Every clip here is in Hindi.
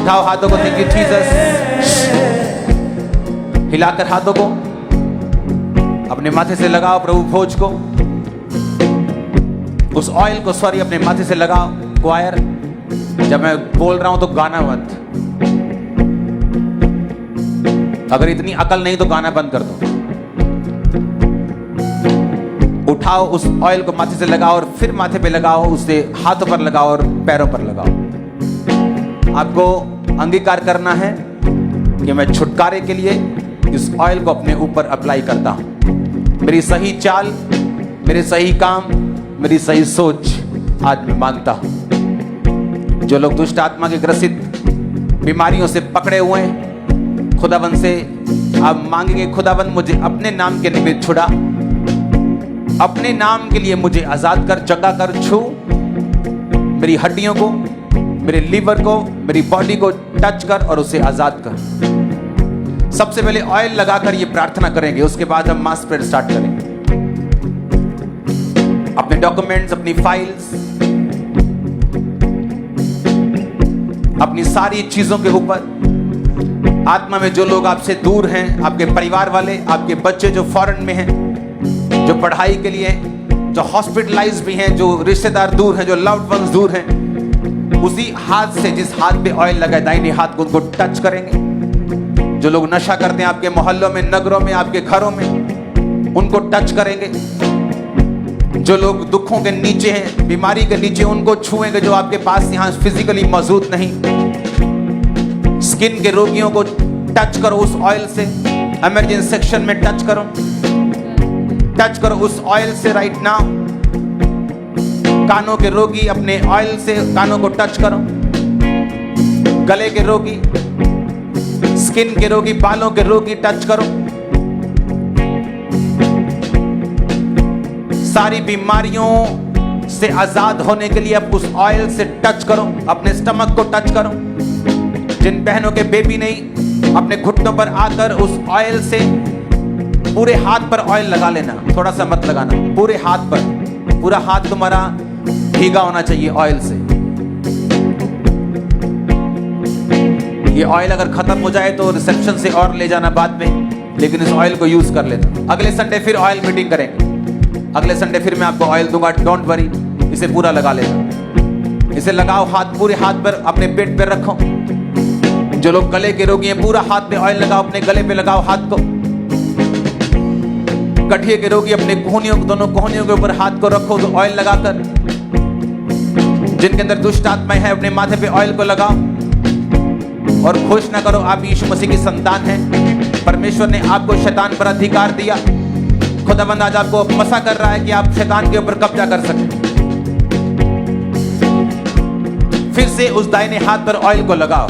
उठाओ हाथों को, थैंक यू जीसस। हिलाकर हाथों को अपने माथे से लगाओ प्रभु भोज को, उस ऑयल को सॉरी अपने माथे से लगाओ। क्वायर, जब मैं बोल रहा हूं तो गाना मत, अगर इतनी अकल नहीं तो गाना बंद कर दो। उठाओ उस ऑयल को माथे से लगाओ और फिर माथे पे लगाओ, उससे हाथों पर लगाओ और पैरों पर लगाओ। आपको अंगीकार करना है कि मैं छुटकारे के लिए इस ऑयल को अपने ऊपर अप्लाई करता हूं। मेरी सही चाल, मेरे सही काम, मेरी सही सोच आज मैं मांगता हूं। जो लोग दुष्ट आत्मा के ग्रसित बीमारियों से पकड़े हुए हैं, खुदावन से आप मांगेंगे, खुदावन मुझे अपने नाम के निमित्त छुड़ा, अपने नाम के लिए मुझे आजाद कर, चंगा कर, छू मेरी हड्डियों को, मेरे लीवर को, मेरी बॉडी को टच कर और उसे आजाद कर। सबसे पहले ऑयल लगाकर ये प्रार्थना करेंगे, उसके बाद हम मास प्रेयर स्टार्ट करेंगे। अपने डॉक्यूमेंट्स, अपनी फाइल्स, अपनी सारी चीजों के ऊपर, आत्मा में जो लोग आपसे दूर हैं, आपके परिवार वाले, आपके बच्चे जो फॉरेन में हैं, जो पढ़ाई के लिए, जो हॉस्पिटलाइज भी हैं, जो रिश्तेदार दूर हैं, जो लव्ड वंस दूर हैं, उसी हाथ से जिस हाथ पे ऑयल लगा है दाहिने हाथ को उनको टच करेंगे। जो लोग नशा करते हैं आपके मोहल्लों में, नगरों में, आपके घरों में, उनको टच करेंगे। जो लोग दुखों के नीचे हैं, बीमारी के नीचे, उनको छुएंगे जो आपके पास यहाँ फिजिकली मौजूद नहीं। स्किन के रोगियों को टच करो उस ऑयल से, इमरजेंसी सेक्शन में टच करो, टच करो उस ऑयल से राइट नाउ। कानों के रोगी अपने ऑयल से कानों को टच करो, गले के रोगी, स्किन के रोगी, बालों के रोगी टच करो। सारी बीमारियों से आजाद होने के लिए अब उस ऑयल से टच करो, अपने स्टमक को टच करो। जिन बहनों के बेबी नहीं, अपने घुटनों पर आकर उस ऑयल से पूरे हाथ पर ऑयल लगा लेना, थोड़ा सा मत लगाना, पूरे हाथ पर, पूरा हाथ तुम्हारा भीगा होना चाहिए ऑयल से। ये ऑयल अगर खत्म हो जाए तो रिसेप्शन से और ले जाना बाद में, लेकिन इस ऑयल को यूज कर लेना। अगले संडे फिर ऑयल मीटिंग करेंगे, अगले संडे फिर मैं आपको ऑयल दूंगा, डोंट वरी। इसे पूरा लगा लेना, इसे लगाओ हाथ, पूरे हाथ पर, अपने पेट पे रखो। जो लोग गले के रोगी हैं, पूरा हाथ पे ऑयल लगाओ, अपने गले पे लगाओ हाथ को। गठिए के रोगी अपने कोहनियों, दोनों कोहनियों के ऊपर हाथ को रखो तो ऑयल लगाकर। जिनके अंदर दुष्ट आत्माएं हैं, अपने माथे पे ऑयल को लगाओ और घोषणा करो आप यीशु मसीह की संतान हैं। परमेश्वर ने आपको शैतान पर अधिकार दिया। खुदावंद आज आपको मसा कर रहा है कि आप शैतान के ऊपर कब्जा कर सकें। फिर से उस दाहिने हाथ पर ऑयल को लगाओ,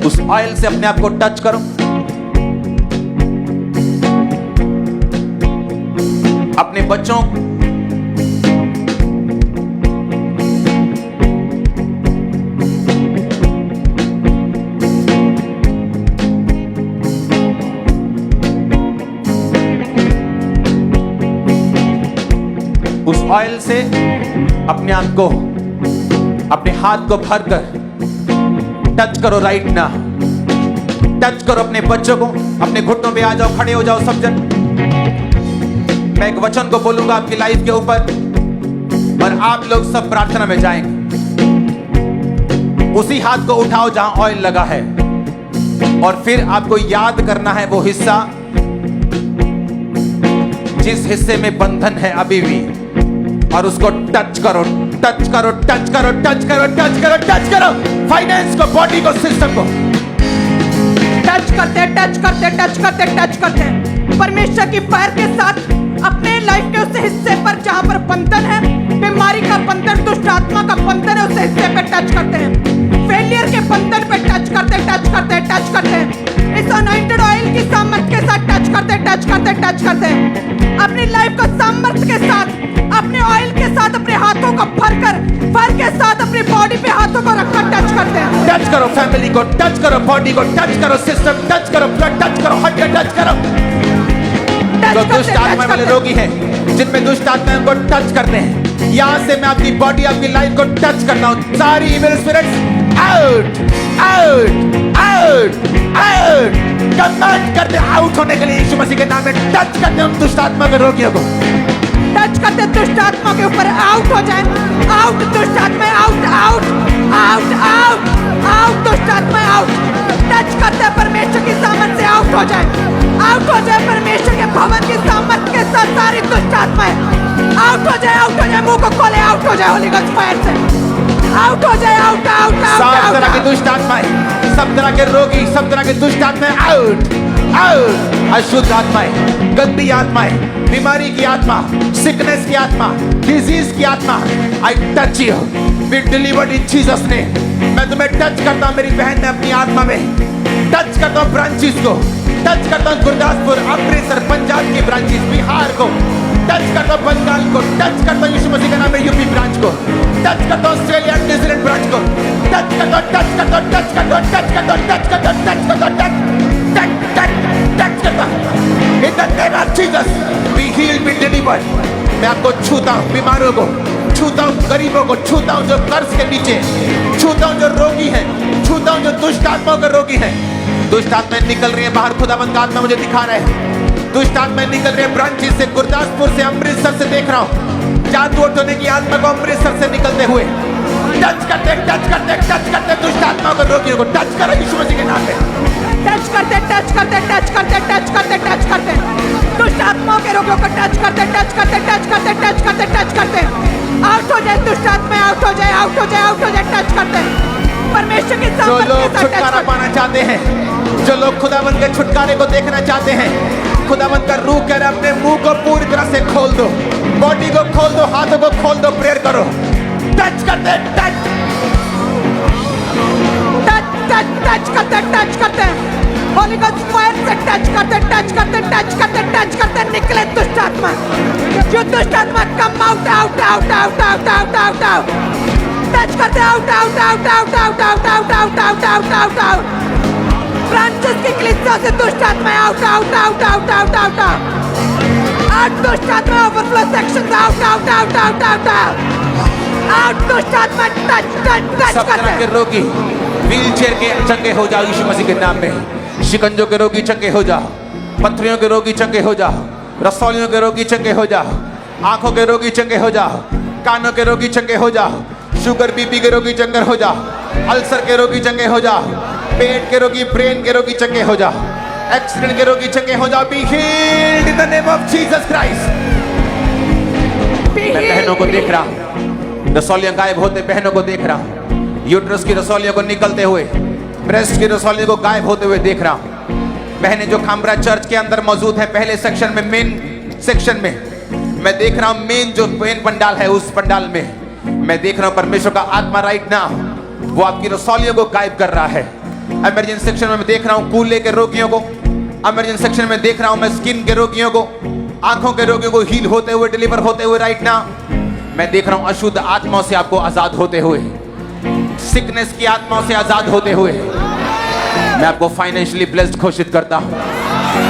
उस ऑयल से अपने आप को टच करो। अपने बच्चों, उस ऑयल से अपने आप को, अपने हाथ को भरकर टच करो राइट ना, टच करो अपने बच्चों को। अपने घुटनों पे आ जाओ, खड़े हो जाओ सब जन। मैं एक वचन को बोलूंगा आपकी लाइफ के ऊपर और आप लोग सब प्रार्थना में जाएंगे। उसी हाथ को उठाओ जहां ऑयल लगा है और फिर आपको याद करना है वो हिस्सा जिस हिस्से में बंधन है अभी भी, और उसको टच करो, टच करो, टच करो, टच करो, टच करो, टच करो। फाइनेंस को, बॉडी को, सिस्टम को टच करते, टच करते, टच करते, टच करते। परमेश्वर की फायर के साथ अपने लाइफ के उस हिस्से पर जहां पर बंधन है, बीमारी का बंधन, दुष्ट आत्मा का बंधन है, उस हिस्से पे टच करते हैं। फेलियर के बंधन पे टच करते, टच करते, टच करते। इस अनॉइंटेड ऑयल की सामर्थ के साथ टच करते, टच करते, टच करते। अपनी लाइफ को सामर्थ के साथ, अपने ऑयल के साथ, अपने हाथों को भरकर, फर के साथ अपनी बॉडी पे हाथों को रखकर टच करते हैं। टच करो फैमिली को, टच करो बॉडी को, टच करो सिस्टम, टच करो ब्लड, टच करो हड्डी, टच करो। जो दुष्ट आत्मा वाले रोगी हैं, जिनमें दुष्ट आत्मा उनको टच करते हैं, यहाँ से मैं आपकी बॉडी, आपकी लाइफ को टच करता हूँ। सारी evil spirits out out out out. Command करते आउट होने के लिए यीशु मसीह के नाम में टच करते हैं उन दुष्ट आत्मा के रोगियों को। टच करते दुष्ट आत्मा के ऊपर आउट हो जाए। आउट दुष्ट आत्मा, out out out out out दुष्ट आत्मा आउट। टच करते परमेश्वर की सामर्थ से आउट हो जाए। आउट हो जाए परमेश्वर के भवन की सामर्थ के साथ सारी दुष्ट आत्माएं आउट हो जाए। आउट हो जाए, मुंह को खोले, आउट हो जाए होली गोस्ट फायर से। आउट हो जाए, आउट आउट आउट। सब तरह की दुष्ट आत्माएं, सब तरह के रोगी, सब तरह के दुष्ट आत्माएं आउट आउट। अशुद्ध आत्माएं, गंदी आत्माएं, बीमारी की आत्मा, सिकनेस की आत्मा, डिजीज की आत्मा, I touch you, be delivered in Jesus name. मैं तुम्हें टच करता हूं, मेरी बहन ने अपनी आत्मा में टच करता हूं ब्रांचेस को, टच करता हूं गुरदासपुर, अमृतसर, पंजाब की ब्रांचेस, बिहार को टच करता हूं, बंगाल को टच करता हूं, यीशु मसीह के नाम में यूपी ब्रांच को टच करता हूं, ऑस्ट्रेलिया न्यूजीलैंड ब्रांच को टच करता हूं, टच करता हूं, टच करता हूं, टच करता हूं, टच करता हूं, टच करता हूं, टच टच करता हूं। In the name of Jesus be healed, be delivered. मैं आपको छूता हूं, बीमारों को छूता हूं, गरीबों को छूता हूं, जो कर्ज के नीचे छूता हूं, जो रोगी हैं छूता हूं, जो दुष्ट आत्माओं के रोगी हैं। दुष्ट आत्माएं निकल रही है बाहर, खुदावंद का आत्मा मुझे दिखा रहा है। दुष्ट आत्माएं निकल रही है ब्रांचेस से, गुरदासपुर से, अमृतसर से देख रहा हूं। जादू होने की आत्मा को अमृतसर से निकलते हुए टच करते टच करते टच करते दुष्ट आत्माओं के रोगियों को टच करो यीशु मसीह के नाम में। टच करते टच करते टच करते टच करते टच करते दुष्ट आत्माओं के रोगियों को टच करते टच करते टच करते टच करते टच करते। आउट हो जाए दुष्ट आत्मा, आउट हो जाए, आउट हो जाए, आउट हो जाए। टच करते परमेश्वर की जो लोग छुटकारा पाना चाहते हैं, जो लोग खुदावंद के छुटकारे को देखना चाहते हैं, खुदावंद का रूह कह रहा है अपने मुंह को पूरी तरह से खोल दो, बॉडी को खोल दो, हाथों को खोल दो, प्रेयर करो। टच करते टच टच टच टच करते टच करते होली गोस्ट फायर से टच करते टच करते टच करते टच करते निकले दुष्ट आत्मा। जो दुष्ट आत्मा come out out out out out out out out touch करते out out out out out out out out out out out out. Branches की कलीसिया से दुष्ट आत्मा out out out out out out out. दुष्ट आत्मा overflow section out out out out out out. दुष्ट आत्मा टच टच टच सब तरह के रोगी व्हीलचेयर के चंगे हो जाओ यीशु मसीह के नाम में। शिकंजों के रोगी चंगे हो जाओ, पथरियों के रोगी चंगे हो जाओ, रसौलियों के रोगी चंगे हो जाओ, आंखों के रोगी चंगे हो जाओ, कानों के रोगी चंगे हो जाओ, शुगर बीपी के रोगी चंगे हो जाओ, अल्सर के रोगी चंगे हो जाओ, पेट के रोगी, ब्रेन के रोगी चंगे हो जाओ, एक्सीडेंट के रोगी चंगे हो जाओ। B healed in the name of Jesus Christ. मैं बहनों को देख रहा हूं, रसौलियां गायब होते बहनों को देख रहा हूं, यूट्रस की रसौलियों को निकलते हुए, ब्रेस्ट की रसौलियों को गायब होते हुए देख रहा हूं। बहनें जो खामरा चर्च के अंदर मौजूद हैं, पहले सेक्शन में, मेन सेक्शन में मैं देख रहा हूं, मेन जो मेन पंडाल है उस पंडाल में मैं देख रहा हूं परमेश्वर का आत्मा राइट नाउ वो आपकी रसौलियों को गायब कर रहा है। इमरजेंसी सेक्शन में मैं देख रहा हूं कूल्हे के रोगियों को, इमरजेंसी सेक्शन में देख रहा हूं मैं स्किन के रोगियों को, आंखों के रोगियों को हील होते हुए, डिलीवर होते हुए राइट नाउ। मैं देख रहा हूं अशुद्ध आत्माओं से आपको आजाद होते हुए, सिकनेस की आत्माओं से आजाद होते हुए। मैं आपको फाइनेंशियली ब्लेस्ड घोषित करता हूं।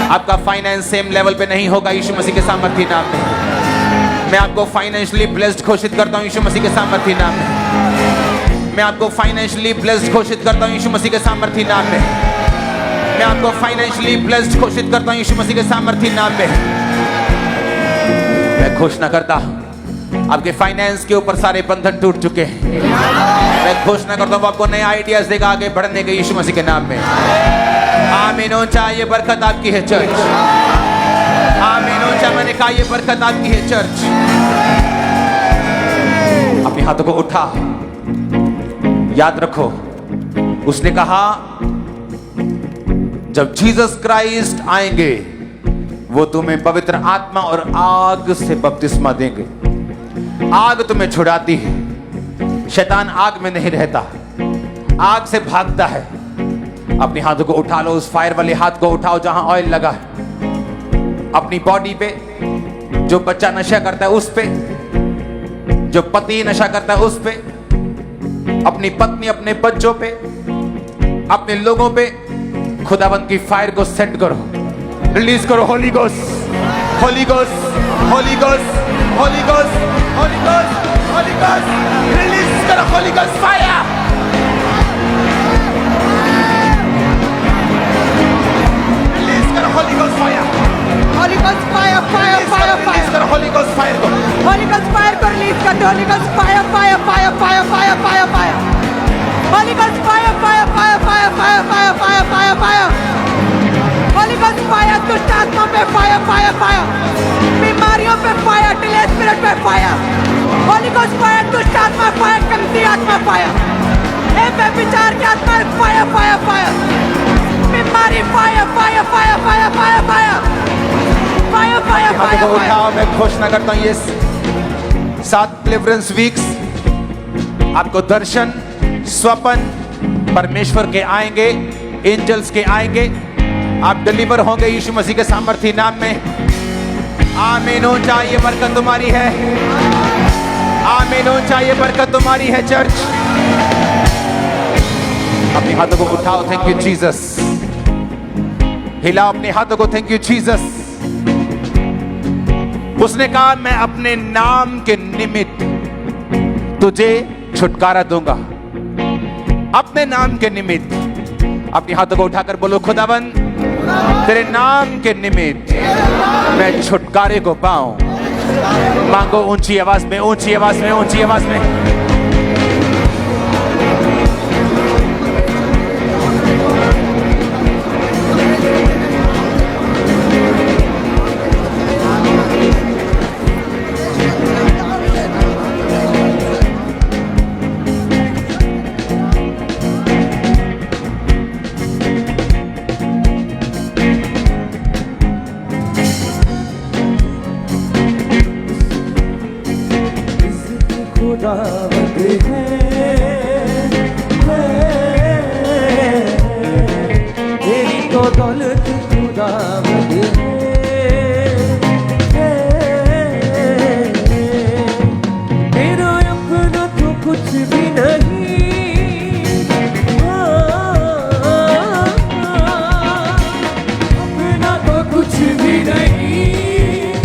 आपका फाइनेंस सेम लेवल पे नहीं होगा यीशु मसीह के सामर्थी नाम में। मैं आपको फाइनेंशियली ब्लेस्ड घोषित करता हूं यीशु मसीह के सामर्थी नाम में। मैं आपको फाइनेंशियली ब्लेस्ड घोषित करता हूं यीशु मसीह के सामर्थी नाम में। मैं आपको फाइनेंशियली ब्लेस्ड घोषित करता हूं यीशु मसीह के सामर्थी नाम में। मैं घोषणा करता हूं आपके फाइनेंस के ऊपर सारे बंधन टूट चुके हैं। मैं घोषणा करता हूं आपको नए आइडियाज देगा आगे बढ़ने के यीशु मसीह के नाम में। आमीन हो जाए, ये बरकत आपकी है चर्च। आमीन हो जाए, मैंने कहा ये बरकत आपकी है चर्च। अपने हाथों को उठा, याद रखो उसने कहा जब जीसस क्राइस्ट आएंगे वो तुम्हें पवित्र आत्मा और आग से बपतिस्मा देंगे। आग तुम्हें छुड़ाती है, शैतान आग में नहीं रहता, आग से भागता है। अपने हाथों को उठा लो, उस फायर वाले हाथ को उठाओ जहां ऑयल लगा है। अपनी बॉडी पे, जो बच्चा नशा करता है उस पे, जो पति नशा करता है उस पे, अपनी पत्नी, अपने बच्चों पे, अपने लोगों पे खुदावंद की फायर को सेंड करो, रिलीज करो। Holi ghost, Holi ghost, Holi ghost, Holi ghost, Holi ghost, Holi ghost, release करो होली गोस्ट फायर। पे फायर फायर फायर, बीमारियों पे फायर, डिले स्पिरिट पे फायर, होली गोस्ट फायर, दुष्ट आत्मा फायर, गंदी आत्मा फायर, ए व्यभिचार की आत्मा फायर फायर फायर, बीमारी fire fire fire fire fire fire fire fire हाथों फायर को उठाओ। मैं घोषणा करता हूं ये 7 डिलीवरेंस वीक्स आपको दर्शन, स्वप्न परमेश्वर के आएंगे, एंजल्स के आएंगे। आप डिलीवर होंगे यीशु मसीह के सामर्थी नाम में। आमीन। ऊंचा ये बरकत तुम्हारी है। आमीन। ऊंचा ये बरकत तुम्हारी है चर्च। अपने हाथों को उठाओ। Thank you Jesus. हिलाओ अपने हाथों को। Thank you Jesus. उसने कहा मैं अपने नाम के निमित्त तुझे छुटकारा दूंगा। अपने नाम के निमित्त अपने हाथों को उठाकर बोलो खुदाबंद तेरे नाम के निमित्त मैं छुटकारे को पाऊं। मांगो ऊंची आवाज में, ऊंची आवाज में, ऊंची आवाज में। खुदावंद है तेरी तो दौलत खुदावंद है मेरा अपना तो कुछ भी नहीं, अपना तो कुछ भी नहीं,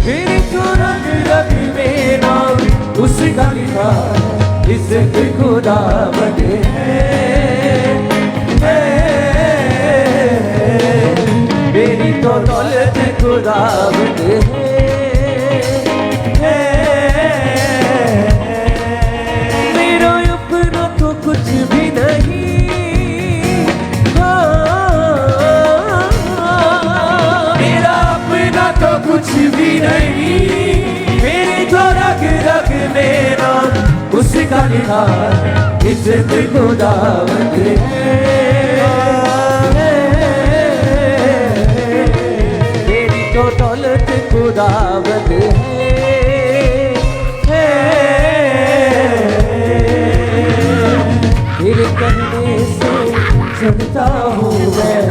मेरे तो रंग रंग मेरा उसका लिखा इज्जत खुदावंद है मेरी तो दौलत खुदावंद है मेरा अपना तो कुछ भी नहीं, मेरा अपना तो कुछ भी नहीं, मेरी तो रग रग मेरा उसका लिखा इज्जत खुदावंद है मेरी तो दौलत खुदावंद है तेरे कहने से चलता हूँ मैं,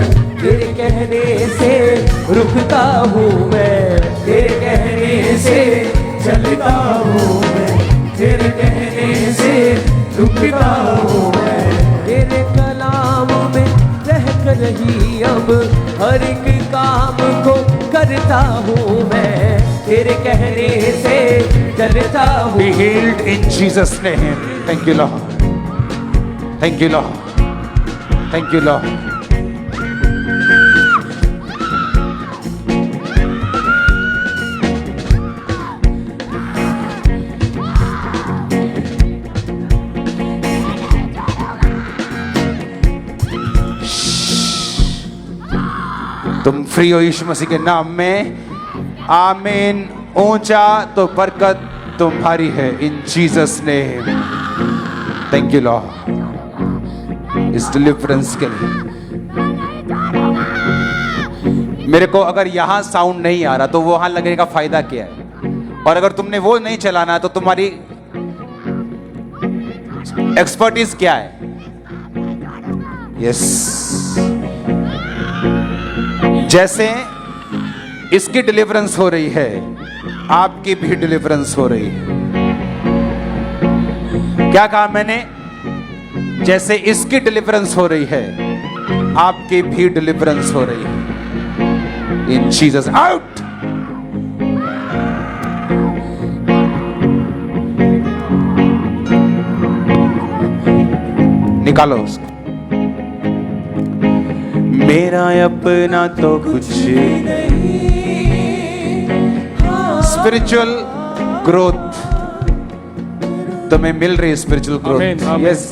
तेरे कहने से रुकता हूँ मैं, तेरे कहने से चलता हूँ मैं, तेरे कहने से रुकता हूँ मैं, तेरे कलाम में रह कर ही अब हर एक काम को करता हूँ मैं, तेरे कहने से चलता हूँ। Be healed in Jesus' name. Thank you, Lord. Thank you, Lord. Thank you, Lord. तुम फ्री हो यीशु मसीह के नाम में। आमीन। ऊंचा तो बरकत तुम्हारी है इन Jesus name. Thank you Lord इस डिलीवरेंस के लिए। मेरे को अगर यहां साउंड नहीं आ रहा तो वहां लगने का फायदा क्या है? और अगर तुमने वो नहीं चलाना तो तुम्हारी एक्सपर्टीज क्या है? यस जैसे इसकी डिलीवरेंस हो रही है आपकी भी डिलीवरेंस हो रही है। क्या कहा मैंने? जैसे इसकी डिलीवरेंस हो रही है आपकी भी डिलीवरेंस हो रही है इन जीसस। आउट। निकालो उसको। मेरा अपना तो कुछ स्पिरिचुअल ग्रोथ तुम्हें मिल रही है। स्पिरिचुअल ग्रोथ यस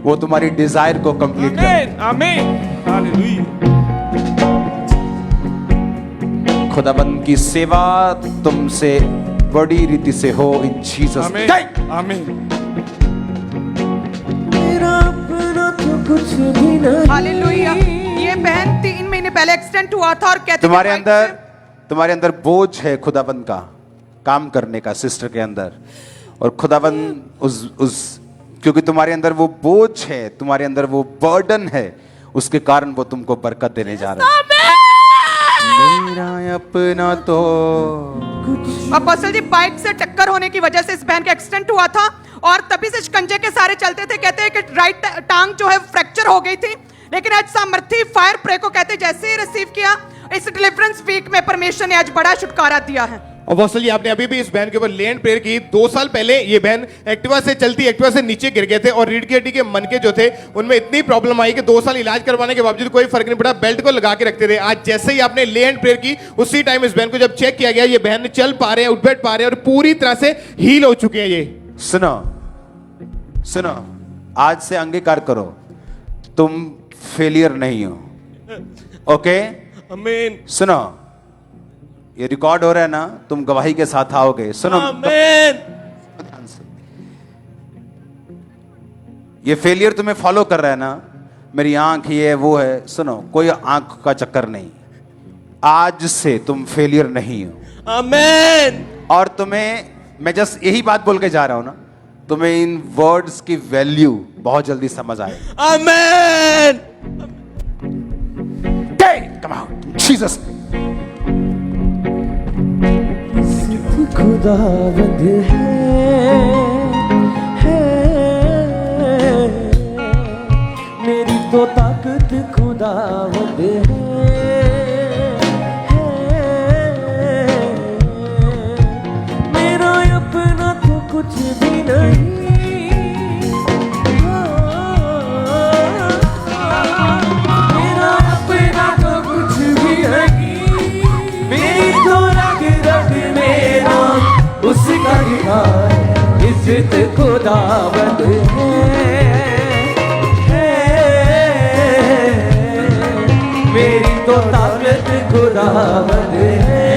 वो तुम्हारी डिजायर को कंप्लीट करे। आमीन आमीन हालेलुया। खुदाबंद की सेवा तुमसे बड़ी रीति से हो इन जीसस आमीन आमीन। मेरा अपना तो कुछ भी नहीं। हालेलुया। ये बहन 3 महीने पहले एक्सीडेंट हुआ था और कहते तुम्हारे अंदर बोझ है खुदाबंद का काम करने का सिस्टर के अंदर, और खुदाबंद उस क्योंकि तुम्हारे अंदर वो बोझ है, तुम्हारे अंदर वो बर्डन है, उसके कारण वो तुमको बरकत देने जा रहा है। मेरा अपना तो अपोस्टल जी बाइक से टक्कर होने की वजह से इस बहन का एक्सीडेंट हुआ था और तभी से शिकंजे के सारे चलते थे। कहते हैं कि राइट टांग जो है फ्रैक्चर हो गई थी, लेकिन आज सामर्थी फायर प्रे को कहते जैसे ही रिसीव किया, इस डिलीवरेंस वीक में परमेश्वर ने आज बड़ा छुटकारा दिया है। और वत्सल जी आपने अभी भी इस बहन के ऊपर ले एंड प्रेयर की। 2 साल पहले ये बहन एक्टिवा से चलती, एक्टिवा से नीचे गिर गए थे और रीढ़ की हड्डी के मनके जो थे उनमें इतनी प्रॉब्लम आई कि 2 साल इलाज करवाने के बावजूद कोई फर्क नहीं पड़ा, बेल्ट को लगा के रखते थे। आज जैसे ही आपने ले एंड प्रेयर की उसी टाइम इस बहन को जब चेक किया गया, ये बहन चल पा रहे हैं, उठ बैठ पा रहे हैं और पूरी तरह से हील हो चुके हैं। ये सुनो, आज से अंगीकार करो तुम फेलियर नहीं हो। ओके आमीन सुनो, ये रिकॉर्ड हो रहा है ना, तुम गवाही के साथ आओगे। सुनो आमीन। ये फेलियर तुम्हें फॉलो कर रहा है ना, मेरी आंख ये वो है, सुनो कोई आंख का चक्कर नहीं, आज से तुम फेलियर नहीं हो। आमीन। और तुम्हें मैं जस्ट यही बात बोल के जा रहा हूं ना, तुम्हें इन वर्ड्स की वैल्यू बहुत जल्दी समझ आए। आमीन। Come out Jesus. खुदावंद है मेरी तो ताकत खुदावंद है मेरा अपना तो कुछ भी नहीं। मेरा अपना तो कुछ भी नहीं, मेरी तो रग रग मेरा उसका गिनार इज्जत खुदावंद है मेरी तो ताकत खुदावंद है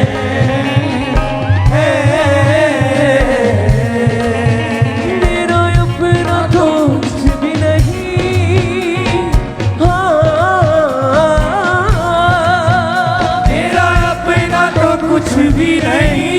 मेरा अपना तो कुछ भी नहीं। मेरा अपना तो कुछ भी नहीं,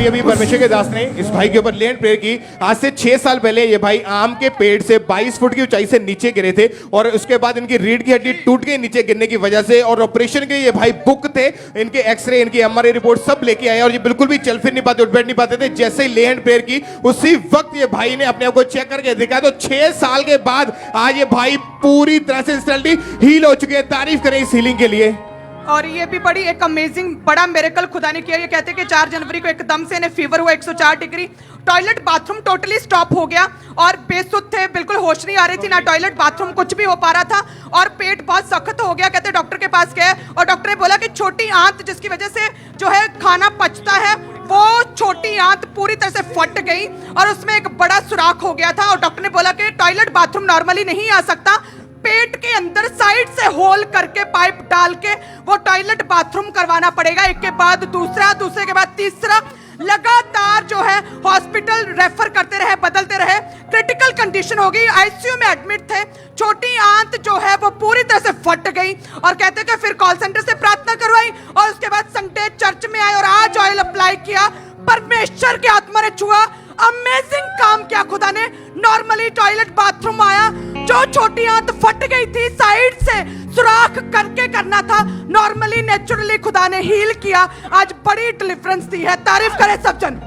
अभी परमेश्वर के दास ने इस भाई के ऊपर ले एंड प्रेयर की। आज से 6 साल पहले ये भाई आम के पेड़ से 22 फुट की ऊंचाई से नीचे गिरे थे और उसके बाद इनकी रीढ़ की हड्डी टूट गई नीचे गिरने की वजह से, और ऑपरेशन के लिए ये भाई बुक थे। इनके एक्सरे, इनकी एमआरआई रिपोर्ट सब लेके आए और ये बिल्कुल भी चल फिर नहीं पाते, उठ बैठ नहीं पाते थे। जैसे ही ले एंड प्रेयर की उसी वक्त ये भाई ने अपने आप को चेक करके देखा तो 6 साल के बाद आज ये भाई पूरी तरह से इंस्टेंटली हील हो चुके हैं। तारीफ करें इस हीलिंग के लिए। और ये भी बड़ी एक अमेजिंग बड़ा मिरेकल खुदा ने किया। ये कहते हैं कि 4 जनवरी को एकदम से इन्हें फीवर हुआ 104 degree, toilet bathroom totally stop हो गया और बेसुध थे, बिल्कुल होश नहीं आ रही थी, ना टॉयलेट बाथरूम कुछ भी हो पा रहा था और पेट बहुत सख्त हो गया। कहते डॉक्टर के पास गए और डॉक्टर ने बोला कि छोटी आंत जिसकी वजह से जो है खाना पचता है, वो छोटी आंत पूरी तरह से फट गई और उसमें एक बड़ा सुराख हो गया था और डॉक्टर ने बोला कि टॉयलेट बाथरूम नॉर्मली नहीं आ सकता, पेट के अंदर साइड से होल करके पाइप डाल के वो टॉयलेट बाथरूम करवाना पड़ेगा। एक के बाद दूसरा, दूसरे के बाद तीसरा, लगातार जो है हॉस्पिटल रेफर करते रहे, बदलते रहे। क्रिटिकल कंडीशन हो गई, आईसीयू में एडमिट थे। छोटी आंत जो है वो पूरी तरह से फट गई और कहते कि फिर कॉल सेंटर से प्रार्थना करवाई और उसके बाद संडे चर्च में आए और आज ऑयल अप्लाई किया। परमेश्वर की आत्मा ने छुआ, अमेजिंग काम किया खुदा ने। नॉर्मली टॉयलेट बाथरूम आया, जो छोटी आंत फट गई थी साइड से सुराख करके करना था, नॉर्मली नेचुरली खुदा ने हील किया। आज बड़ी डिलीवरेंस दी है, तारीफ करें सब जन।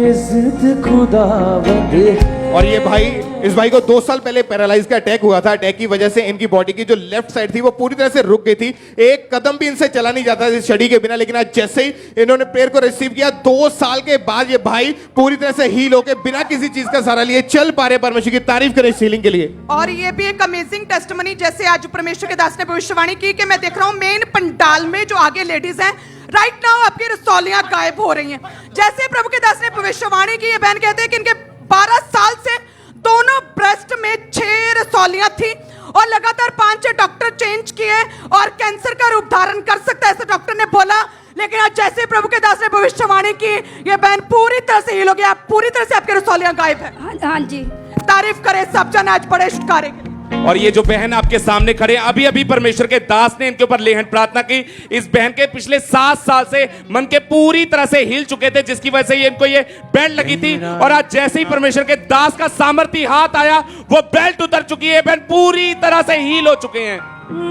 इज्जत खुदावंद है। और ये भाई, इस भाई को 2 साल पहले पैरालाइज का अटैक हुआ था। अटैक की वजह से इनकी बॉडी की जो लेफ्ट साइड थी वो पूरी तरह से रुक गई थी, एक कदम भी इनसे चला नहीं जाता इस छड़ी के बिना। लेकिन आज जैसे ही इन्होंने प्रेयर को रिसीव किया, 2 साल के बाद ये भाई पूरी तरह से हील होकर बिना किसी चीज का सहारा लिए चल पा रहे। परमेश्वर की तारीफ करें इस हीलिंग के लिए। और ये भी एक अमेजिंग टेस्टिमनी, जैसे आज परमेश्वर के दास ने भविष्यवाणी की कि मैं देख रहा हूं मेन पंडाल में जो आगे लेडीज हैं राइट नाउ आपकी रसौलियां गायब हो रही हैं। जैसे प्रभु के दास ने भविष्यवाणी की, ये बहन कहते हैं कि इनके 12 साल से दोनों ब्रेस्ट में 6 रसौलियां थी और लगातार 5-6 डॉक्टर चेंज किए और कैंसर का रूप धारण कर सकता है ऐसा डॉक्टर ने बोला। लेकिन आज जैसे प्रभु के दास ने भविष्यवाणी की, ये बहन पूरी तरह से हील हो गया, पूरी तरह से आपके रसौलियां गायब है। हाँ जी, तारीफ करे सब जन आज बड़े कार्य के लिए। और ये जो बहन आपके सामने खड़े, अभी अभी परमेश्वर के दास ने इनके ऊपर लेहन प्रार्थना की। इस बहन के पिछले 7 साल से मन के पूरी तरह से हिल चुके थे, जिसकी वजह से इनको ये बेल्ट लगी थी। और आज जैसे ही परमेश्वर के दास का सामर्थ्य हाथ आया, वो बेल्ट उतर चुकी है, बहन पूरी तरह से हील हो चुके हैं।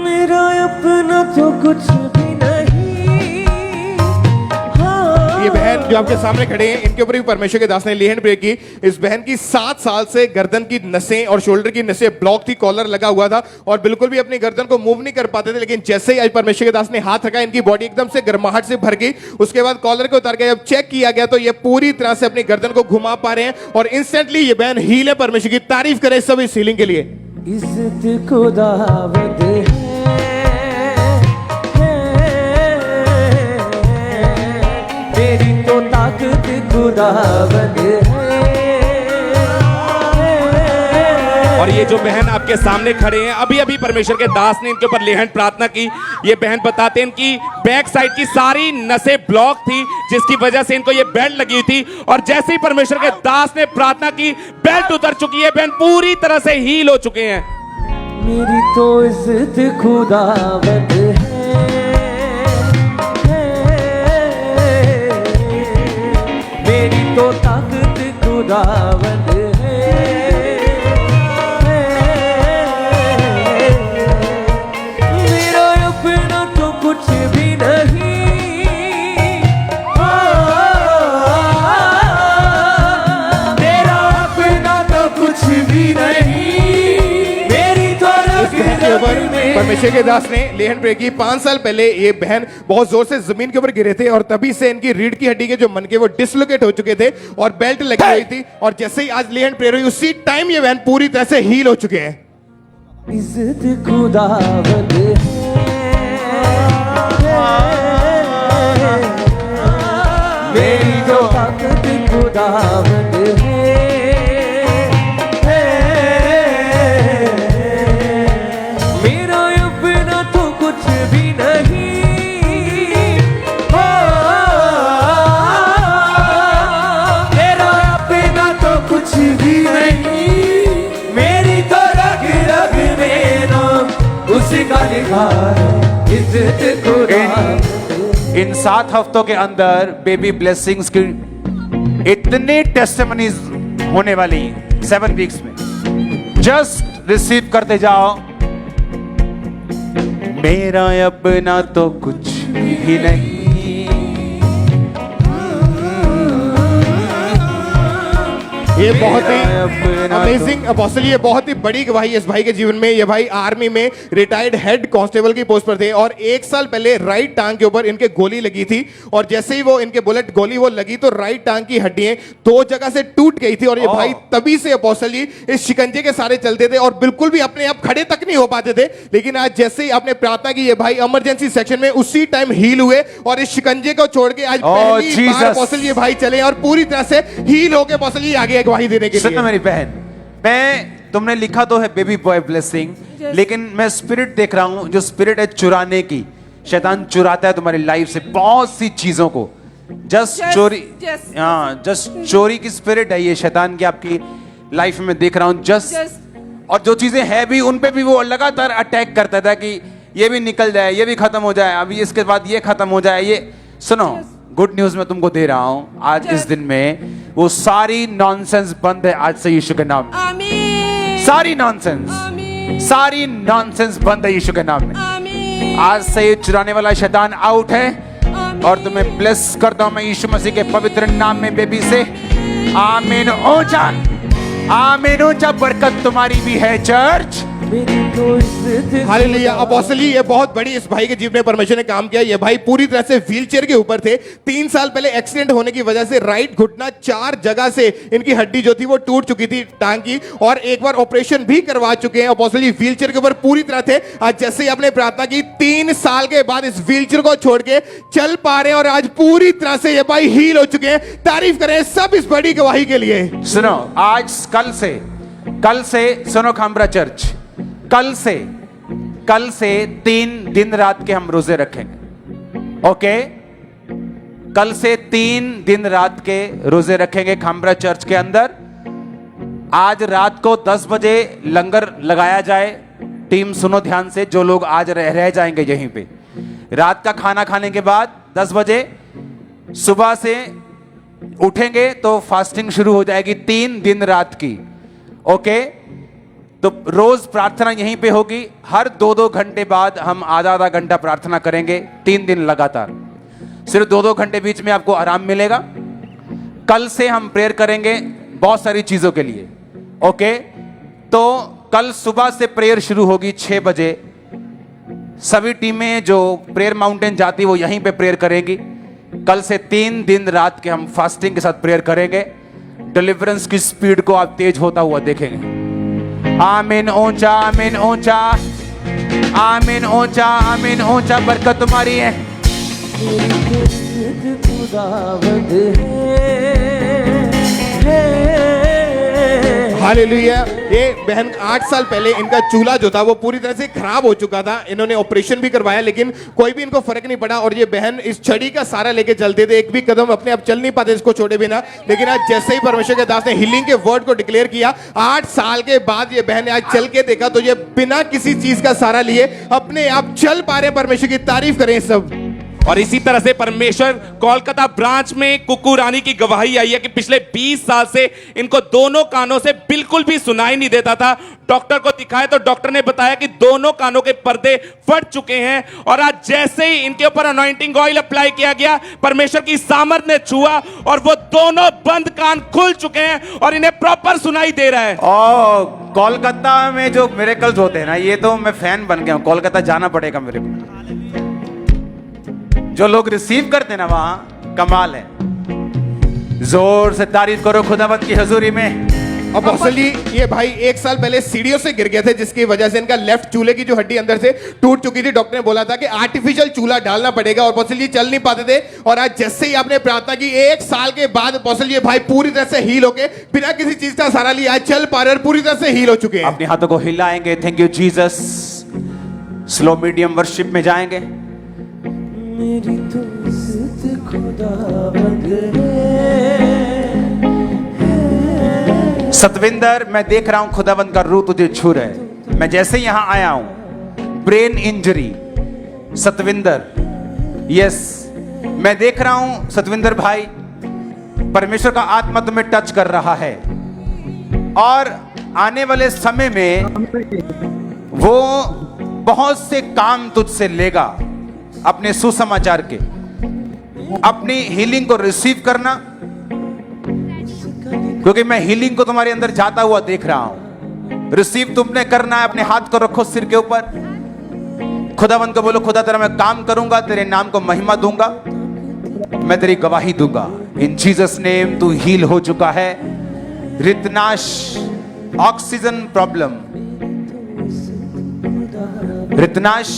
मेरा अपना तो कुछ भी नहीं। ये बहन जो आपके सामने खड़े हैं, इनके ऊपर भी परमेश्वर के दास ने लेहन प्रेयर की। इस बहन की 7 साल से गर्दन की नसें और शोल्डर की नसें ब्लॉक थी, कॉलर लगा हुआ था और बिल्कुल भी अपनी गर्दन को मूव नहीं कर पाते थे। लेकिन जैसे ही आज परमेश्वर के दास ने हाथ रखा, इनकी बॉडी एकदम से गर्माहट से भर गई। उसके बाद कॉलर को उतार के जब चेक किया गया तो ये पूरी तरह से अपनी गर्दन को घुमा पा रहे हैं और इंस्टेंटली ये बहन हील है। परमेश्वर की तारीफ करें सब इस हीलिंग के लिए। इज्जत खुदावंद है, मेरी तो ताकत खुदावंद है। और ये जो बहन आपके सामने खड़े हैं, अभी अभी परमेश्वर के दास ने इनके ऊपर लेहन प्रार्थना की। ये बहन बताते हैं इनकी बैक साइड की सारी नसें ब्लॉक थी, जिसकी वजह से इनको ये बेल्ट लगी हुई थी। और जैसे ही परमेश्वर के दास ने प्रार्थना की, बेल्ट उतर चुकी है, बहन पूरी तरह से हील हो चुके हैं। मेरी तो इज्जत खुदावंद है, मेरी तो ताकत खुदावंद है। मेरा अपना तो कुछ भी नहीं। मेरा अपना तो कुछ भी नहीं। मेरी तो के ऊपर परमेश्वर के दास ने लेहन प्रेयर की। 5 साल पहले ये बहन बहुत जोर से जमीन के ऊपर गिरे थे और तभी से इनकी रीढ़ की हड्डी के जो मन के वो डिसलोकेट हो चुके थे और बेल्ट लगी हुई थी। और जैसे ही आज लेहन प्रेयर हुई, उसी टाइम ये बहन पूरी तरह से हील हो चुके हैं। इज्जत खुदावंद है, मेरी जो ताकत खुदावंद है। मेरा अपना तो कुछ भी नहीं। मेरा अपना तो कुछ भी नहीं। मेरी तो रग रग में नाम उसका लिखा है। इज्जत खुदावंद। इन 7 हफ्तों के अंदर बेबी ब्लेसिंग्स की इतनी टेस्टिमनीज होने वाली 7 वीक्स में। जस्ट रिसीव करते जाओ। मेरा अपना तो कुछ ही नहीं। ये बहुत ही अमेजिंग अपोस्टल, ये बहुत ही बड़ी गवाही इस भाई के जीवन में। ये भाई आर्मी में रिटायर्ड हेड कांस्टेबल की पोस्ट पर थे और 1 साल पहले राइट टांग के ऊपर इनके गोली लगी थी। और जैसे ही वो इनके बुलेट गोली वो लगी तो राइट टांग की हड्डियां 2 जगह से टूट गई थी। और ये भाई तभी से अपोस्टल जी इस शिकंजे के सारे चलते थे और बिल्कुल भी अपने आप खड़े तक नहीं हो पाते थे। लेकिन आज जैसे ही आपने प्रार्थना की, ये भाई इमरजेंसी सेक्शन में उसी टाइम हील हुए और इस शिकंजे को छोड़ के आज पहली बार अपोस्टल ये भाई चले और पूरी तरह से हील होकर अपोस्टल जी आगे गवाही देने के लिए। सुनो मेरी बहन, मैं तुमने लिखा तो है बेबी बॉय ब्लेसिंग, लेकिन मैं स्पिरिट देख रहा हूं, जो स्पिरिट है चुराने की। शैतान चुराता है तुम्हारी लाइफ से बहुत सी चीजों को। जस्ट चोरी, हाँ, जस्ट चोरी की स्पिरिट है ये शैतान की आपकी लाइफ में देख रहा हूं। जस्ट और जो चीजें है भी उन पे भी वो लगातार अटैक करता था कि ये भी निकल जाए, ये भी खत्म हो जाए, अभी इसके बाद ये खत्म हो जाए। ये सुनो, गुड न्यूज मैं तुमको दे रहा हूं आज इस दिन में, वो सारी नॉनसेंस बंद है आज से यीशु के नाम में। आमीन। सारी नॉनसेंस, सारी नॉनसेंस बंद है यीशु के नाम में। आमीन। आज से ये चुराने वाला शैतान आउट है और तुम्हें ब्लेस करता हूं मैं यीशु मसीह के पवित्र नाम में बेबी से। आमीन। ऊंचा आमीन, ऊंचा बरकत तुम्हारी भी है चर्च। हालेलुया। अपोस्टल जी, ये बहुत बड़ी इस भाई के जीवन में परमेश्वर ने काम किया। ये भाई पूरी तरह से व्हीलचेयर के ऊपर थे। 3 साल पहले एक्सीडेंट होने की वजह से राइट घुटना 4 जगह से इनकी हड्डी जो थी वो टूट चुकी थी टांग की, और एक बार ऑपरेशन भी करवा चुके हैं। अपोस्टल जी व्हीलचेयर के ऊपर पूरी तरह थे। आज जैसे ही आपने प्रार्थना की, 3 साल के बाद इस व्हीलचेयर को छोड़ के चल पा रहे हैं और आज पूरी तरह से ये भाई हील हो चुके हैं। तारीफ करें सब इस बड़ी गवाही के लिए। सुनो, आज कल से सुनो खामरा चर्च, कल से 3 दिन रात के हम रोजे रखेंगे। ओके, कल से 3 दिन रात के रोजे रखेंगे खामरा चर्च के अंदर। आज रात को 10 बजे लंगर लगाया जाए। टीम सुनो ध्यान से, जो लोग आज रह जाएंगे यहीं पे, रात का खाना खाने के बाद 10 बजे सुबह से उठेंगे तो फास्टिंग शुरू हो जाएगी 3 दिन रात की। ओके, तो रोज प्रार्थना यहीं पे होगी। हर 2-2 घंटे बाद हम आधा घंटा प्रार्थना करेंगे 3 दिन लगातार। सिर्फ 2-2 घंटे बीच में आपको आराम मिलेगा। कल से हम प्रेयर करेंगे बहुत सारी चीजों के लिए। ओके, तो कल सुबह से प्रेयर शुरू होगी 6 बजे। सभी टीमें जो प्रेयर माउंटेन जाती वो यहीं पे प्रेयर करेंगी। कल से 3 दिन रात के हम फास्टिंग के साथ प्रेयर करेंगे। डिलीवरेंस की स्पीड को आप तेज होता हुआ देखेंगे। आमीन ऊंचा, आमीन ऊंचा, आमीन ऊंचा, आमीन ऊंचा। बरकत तुम्हारी है। खुदावंद हालेलुया। ये बहन 8 साल पहले इनका चूल्हा जो था वो पूरी तरह से खराब हो चुका था। इन्होंने ऑपरेशन भी करवाया लेकिन कोई भी इनको फर्क नहीं पड़ा। और ये बहन इस छड़ी का सहारा लेके चलते थे, एक भी कदम अपने आप चल नहीं पाते इसको छोड़े बिना। लेकिन आज जैसे ही परमेश्वर के दास ने हीलिंग के वर्ड को डिक्लेयर किया, 8 साल के बाद ये बहन ने आज चल के देखा तो ये बिना किसी चीज का सहारा लिए अपने आप चल पा रहे। परमेश्वर की तारीफ करें सब। और इसी तरह से परमेश्वर कोलकाता ब्रांच में कुकू रानी की गवाही आई है कि पिछले 20 साल से इनको दोनों कानों से बिल्कुल भी सुनाई नहीं देता था। डॉक्टर को दिखाया तो डॉक्टर ने बताया कि दोनों कानों के पर्दे फट चुके हैं। और आज जैसे ही इनके ऊपर अनॉइंटिंग ऑयल अप्लाई किया गया, परमेश्वर की सामर्थ ने छुआ और वो दोनों बंद कान खुल चुके हैं और इन्हें प्रॉपर सुनाई दे रहा है। और कोलकाता में जो मिरेकल्स होते हैं ना, ये तो मैं फैन बन गया हूं। कोलकाता जाना पड़ेगा मेरे को। जो लोग रिसीव करते हैं ना, वहां कमाल है। जोर से तारीफ करो खुदावंद की हजूरी में। अब अपोस्टल जी, ये भाई 1 साल पहले सीढ़ियों से गिर गए थे जिसकी वजह से इनका लेफ्ट चूल्हे की जो हड्डी अंदर से टूट चुकी थी। डॉक्टर ने बोला था कि आर्टिफिशियल चूल्हा डालना पड़ेगा और अपोस्टल जी चल नहीं पाते थे। और आज जैसे ही आपने प्रार्थना की, 1 साल के बाद अपोस्टल जी भाई पूरी तरह से हील होके बिना किसी चीज का सहारा लिए आज चल पा रहे और पूरी तरह से हील हो चुके हैं। अपने हाथों को हिलाएंगे। Thank you Jesus. Slow medium worship में जाएंगे। मेरी दोस्त खुदावंद सतविंदर, मैं देख रहा हूं खुदावंद का रूह तुझे छू रहा है। मैं जैसे ही यहां आया हूं, ब्रेन इंजरी सतविंदर, यस, मैं देख रहा हूं सतविंदर भाई, परमेश्वर का आत्मा तुम्हें टच कर रहा है। और आने वाले समय में वो बहुत से काम तुझसे लेगा अपने सुसमाचार के। अपनी हीलिंग को रिसीव करना, क्योंकि मैं हीलिंग को तुम्हारे अंदर जाता हुआ देख रहा हूं। रिसीव तुमने करना है। अपने हाथ को रखो सिर के ऊपर। खुदावंद को बोलो, खुदा तेरा मैं काम करूंगा, तेरे नाम को महिमा दूंगा, मैं तेरी गवाही दूंगा। इन जीसस नेम तू हील हो चुका है। रितनाश, ऑक्सीजन प्रॉब्लम, रितनाश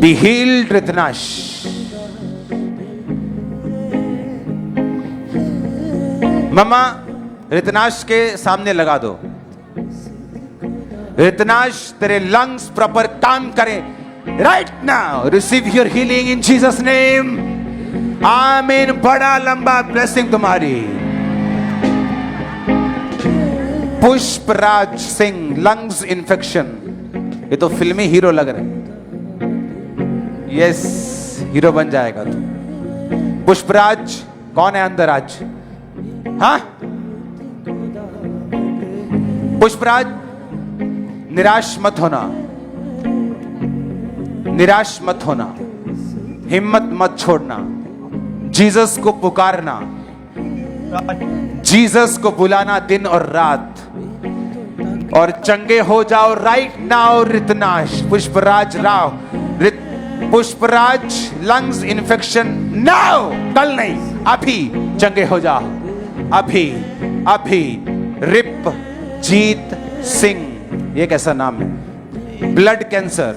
बी हील्ड। रितनाश, मम्मा रितनाश के सामने लगा दो। रितनाश, तेरे लंग्स प्रॉपर काम करें right now. Receive your healing in Jesus name. आमीन। बड़ा लंबा ब्लेसिंग तुम्हारी। Pushpraj Singh, lungs infection. ये तो फिल्मी हीरो लग रहे हैं। यस, हीरो बन जाएगा तू। पुष्पराज कौन है अंदर आज? हाँ, पुष्पराज, निराश मत होना, निराश मत होना, हिम्मत मत छोड़ना। जीसस को पुकारना, जीसस को बुलाना दिन और रात, और चंगे हो जाओ right now. Ritnash, Pushpraj Rao, Pushpraj, lungs infection now, कल नहीं, अभी चंगे हो जाओ, अभी अभी। रिप जीत सिंह, ये कैसा नाम है? Blood cancer.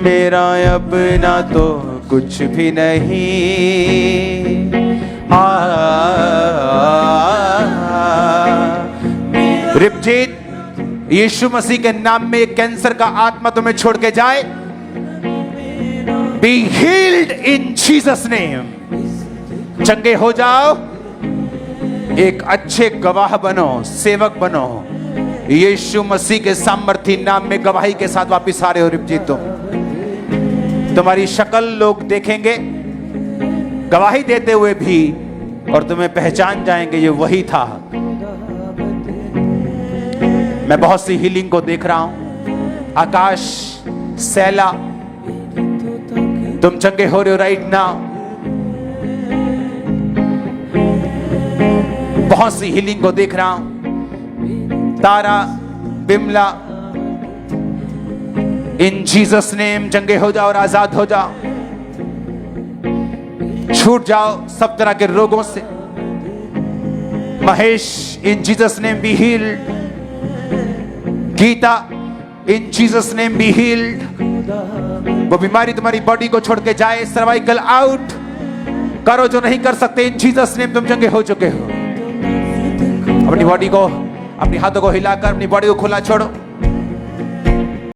मेरा मेरा अपना तो कुछ भी नहीं। रिपजीत, यीशु मसीह के नाम में कैंसर का आत्मा तुम्हें छोड़ के जाए। Be healed in Jesus name. चंगे हो जाओ, एक अच्छे गवाह बनो, सेवक बनो। यीशु मसीह के सामर्थी नाम में गवाही के साथ वापिस आ रहे हो रिपजीत। तुम्हारी शक्ल लोग देखेंगे गवाही देते हुए भी, और तुम्हें पहचान जाएंगे ये वही था। मैं बहुत सी हीलिंग को देख रहा हूं। आकाश, सैला, तुम चंगे हो रहे हो राइट नाउ। बहुत सी हीलिंग को देख रहा हूं। तारा, बिमला, इन जीसस नेम चंगे हो जाओ और आजाद हो जाओ। छूट जाओ सब तरह के रोगों से। Mahesh, in Jesus name be healed. Geeta, in Jesus name be healed. वो बीमारी तुम्हारी बॉडी को छोड़ के जाए। सर्वाइकल आउट करो जो नहीं कर सकते। इन जीसस नेम तुम चंगे हो चुके हो। अपनी बॉडी को, अपनी हाथों को हिलाकर अपनी बॉडी को खुला छोड़ो।